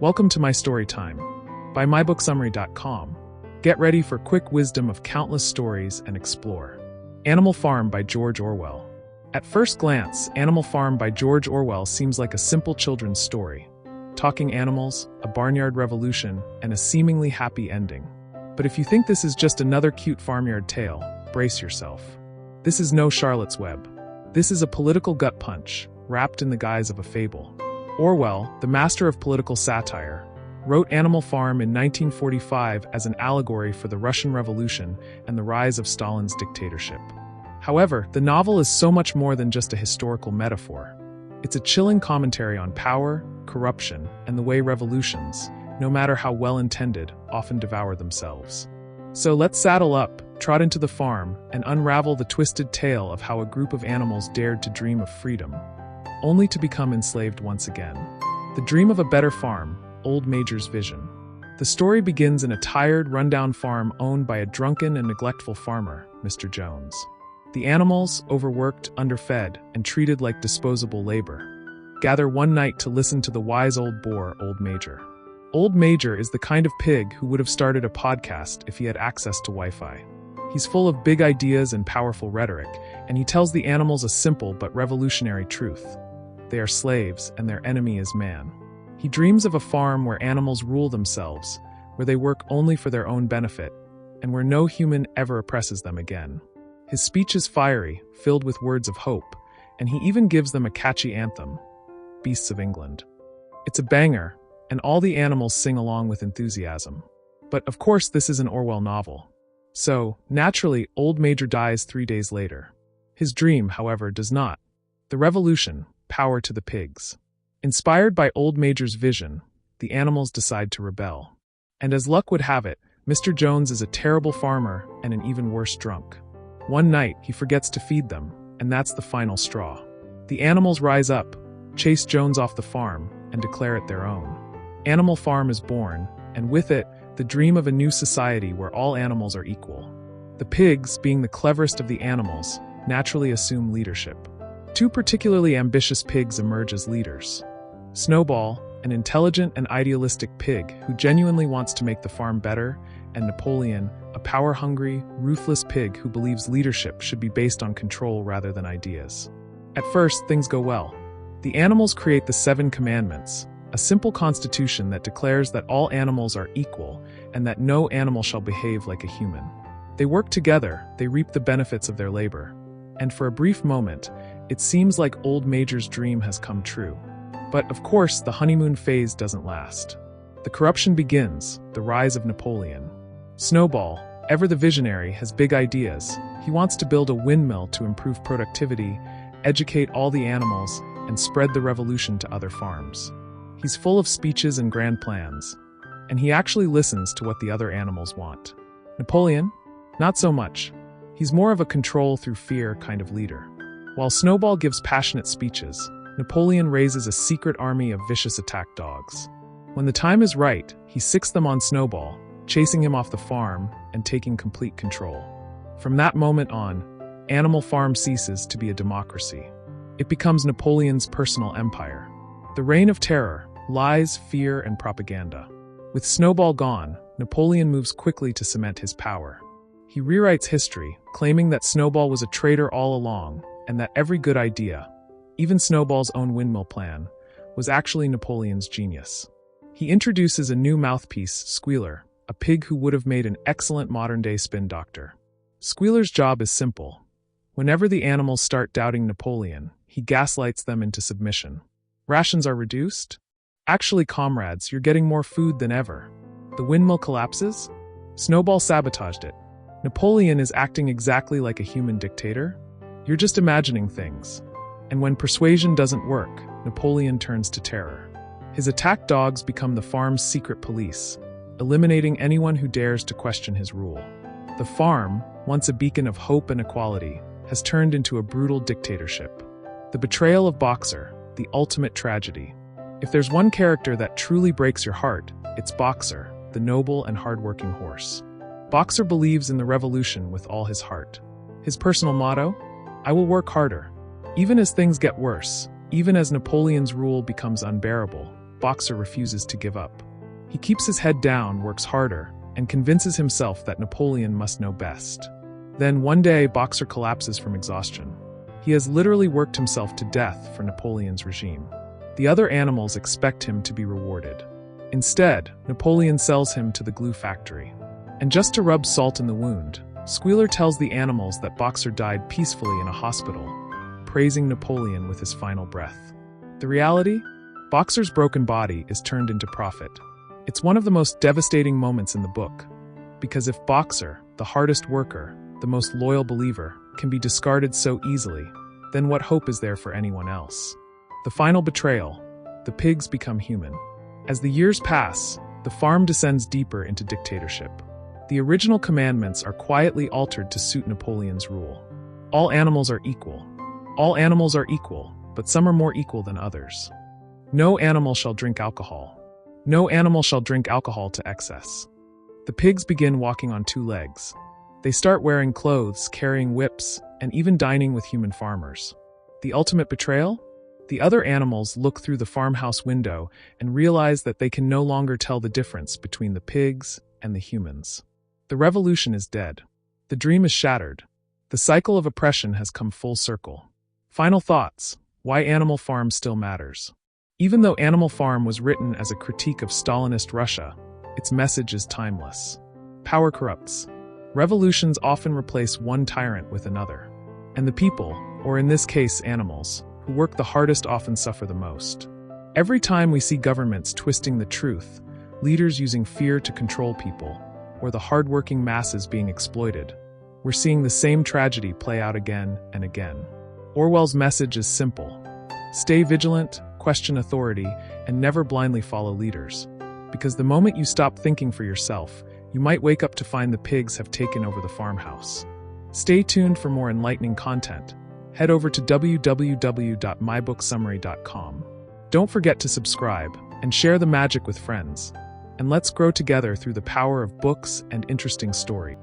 Welcome to my story time by mybooksummary.com. Get ready for quick wisdom of countless stories and explore. Animal Farm by George Orwell. At first glance, Animal Farm by George Orwell seems like a simple children's story. Talking animals, a barnyard revolution, and a seemingly happy ending. But if you think this is just another cute farmyard tale, brace yourself. This is no Charlotte's Web. This is a political gut punch, wrapped in the guise of a fable. Orwell, the master of political satire, wrote Animal Farm in 1945 as an allegory for the Russian Revolution and the rise of Stalin's dictatorship. However, the novel is so much more than just a historical metaphor. It's a chilling commentary on power, corruption, and the way revolutions, no matter how well-intended, often devour themselves. So let's saddle up, trot into the farm, and unravel the twisted tale of how a group of animals dared to dream of freedom, only to become enslaved once again. The dream of a better farm, Old Major's vision. The story begins in a tired, rundown farm owned by a drunken and neglectful farmer, Mr. Jones. The animals, overworked, underfed, and treated like disposable labor, gather one night to listen to the wise old boar, Old Major. Old Major is the kind of pig who would have started a podcast if he had access to Wi-Fi. He's full of big ideas and powerful rhetoric, and he tells the animals a simple but revolutionary truth. They are slaves, and their enemy is man. He dreams of a farm where animals rule themselves, where they work only for their own benefit, and where no human ever oppresses them again. His speech is fiery, filled with words of hope, and he even gives them a catchy anthem, Beasts of England. It's a banger, and all the animals sing along with enthusiasm. But of course this is an Orwell novel. So, naturally, Old Major dies 3 days later. His dream, however, does not. The revolution, power to the pigs. Inspired by Old Major's vision, the animals decide to rebel. And as luck would have it, Mr. Jones is a terrible farmer and an even worse drunk. One night, he forgets to feed them, and that's the final straw. The animals rise up, chase Jones off the farm, and declare it their own. Animal Farm is born, and with it, the dream of a new society where all animals are equal. The pigs, being the cleverest of the animals, naturally assume leadership. 2 particularly ambitious pigs emerge as leaders. Snowball, an intelligent and idealistic pig who genuinely wants to make the farm better, and Napoleon, a power-hungry, ruthless pig who believes leadership should be based on control rather than ideas. At first, things go well. The animals create the 7 Commandments, a simple constitution that declares that all animals are equal and that no animal shall behave like a human. They work together, they reap the benefits of their labor. And for a brief moment, it seems like Old Major's dream has come true. But of course, the honeymoon phase doesn't last. The corruption begins, the rise of Napoleon. Snowball, ever the visionary, has big ideas. He wants to build a windmill to improve productivity, educate all the animals, and spread the revolution to other farms. He's full of speeches and grand plans, and he actually listens to what the other animals want. Napoleon? Not so much. He's more of a control through fear kind of leader. While Snowball gives passionate speeches, Napoleon raises a secret army of vicious attack dogs. When the time is right, he sicks them on Snowball, chasing him off the farm and taking complete control. From that moment on, Animal Farm ceases to be a democracy. It becomes Napoleon's personal empire. The reign of terror, lies, fear, and propaganda. With Snowball gone, Napoleon moves quickly to cement his power. He rewrites history, claiming that Snowball was a traitor all along, and that every good idea, even Snowball's own windmill plan, was actually Napoleon's genius. He introduces a new mouthpiece, Squealer, a pig who would have made an excellent modern-day spin doctor. Squealer's job is simple. Whenever the animals start doubting Napoleon, he gaslights them into submission. Rations are reduced? Actually, comrades, you're getting more food than ever. The windmill collapses? Snowball sabotaged it. Napoleon is acting exactly like a human dictator? You're just imagining things. And when persuasion doesn't work, Napoleon turns to terror. His attack dogs become the farm's secret police, eliminating anyone who dares to question his rule. The farm, once a beacon of hope and equality, has turned into a brutal dictatorship. The betrayal of Boxer, the ultimate tragedy. If there's one character that truly breaks your heart, it's Boxer, the noble and hardworking horse. Boxer believes in the revolution with all his heart. His personal motto? I will work harder. Even as things get worse, even as Napoleon's rule becomes unbearable, Boxer refuses to give up. He keeps his head down, works harder, and convinces himself that Napoleon must know best. Then one day, Boxer collapses from exhaustion. He has literally worked himself to death for Napoleon's regime. The other animals expect him to be rewarded. Instead, Napoleon sells him to the glue factory. And just to rub salt in the wound, Squealer tells the animals that Boxer died peacefully in a hospital, praising Napoleon with his final breath. The reality? Boxer's broken body is turned into profit. It's one of the most devastating moments in the book, because if Boxer, the hardest worker, the most loyal believer, can be discarded so easily, then what hope is there for anyone else? The final betrayal. The pigs become human. As the years pass, the farm descends deeper into dictatorship. The original commandments are quietly altered to suit Napoleon's rule. All animals are equal. All animals are equal, but some are more equal than others. No animal shall drink alcohol. No animal shall drink alcohol to excess. The pigs begin walking on two legs. They start wearing clothes, carrying whips, and even dining with human farmers. The ultimate betrayal? The other animals look through the farmhouse window and realize that they can no longer tell the difference between the pigs and the humans. The revolution is dead. The dream is shattered. The cycle of oppression has come full circle. Final thoughts. Why Animal Farm still matters. Even though Animal Farm was written as a critique of Stalinist Russia, its message is timeless. Power corrupts. Revolutions often replace one tyrant with another. And the people, or in this case animals, who work the hardest often suffer the most. Every time we see governments twisting the truth, leaders using fear to control people, or the hardworking masses being exploited, we're seeing the same tragedy play out again and again. Orwell's message is simple. Stay vigilant, question authority, and never blindly follow leaders. Because the moment you stop thinking for yourself, you might wake up to find the pigs have taken over the farmhouse. Stay tuned for more enlightening content. Head over to www.mybooksummary.com. Don't forget to subscribe and share the magic with friends. And let's grow together through the power of books and interesting stories.